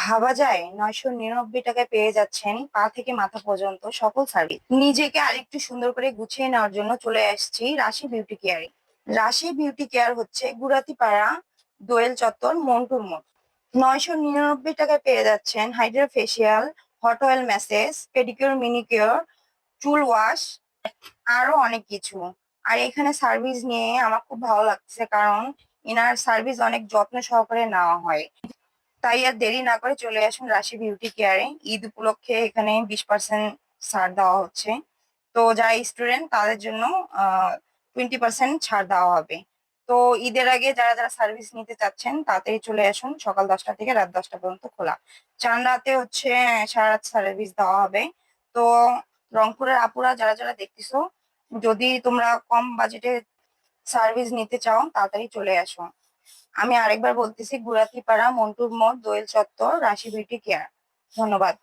ভাবা যায় 999 টাকায় পেয়ে যাচ্ছেন পা থেকে মাথা পর্যন্ত সকল সার্ভিস। নিজেকে আরেকটু সুন্দর করে গুছিয়ে নেওয়ার জন্য চলে আসছি রাশি বিউটি কেয়ারে। রাশি বিউটি কেয়ার হচ্ছে গুড়াতিপাড়া, দোয়েল চত্বর, মন্টুর মোড়। 999 টাকায় পেয়ে যাচ্ছেন hydra facial, hot oil massage, pedicure, manicure, চুল ওয়াশ, আরো অনেক কিছু। আর এখানে সার্ভিস নিয়ে আমার খুব ভালো লাগছে, কারণ এনার সার্ভিস অনেক যত্ন সহকারে নেওয়া হয়। তাই আর দেরি না করে চলে আসুন রাশি বিউটি কেয়ারে। ঈদ উপলক্ষে এখানে 20% ছাড় দেওয়া হচ্ছে। তো যারা স্টুডেন্ট তাদের জন্য 20% ছাড় দেওয়া হবে। তো ঈদের আগে যারা যারা সার্ভিস নিতে চাচ্ছেন তাড়াতাড়ি চলে আসুন। সকাল 10টা থেকে রাত 10টা পর্যন্ত খোলা। চার রাতে হচ্ছে সারা রাত সার্ভিস দেওয়া হবে। তো রংপুরের আপুরা যারা যারা দেখতেছো, যদি তোমরা কম বাজেটে সার্ভিস নিতে চাও তাড়াতাড়ি চলে আসো। আমি আরেকবার বলতেছি, গুড়াতিপাড়া, মন্টুর মোড়, দোয়েল চত্বর, রাশি বিউটি কেয়ার। ধন্যবাদ।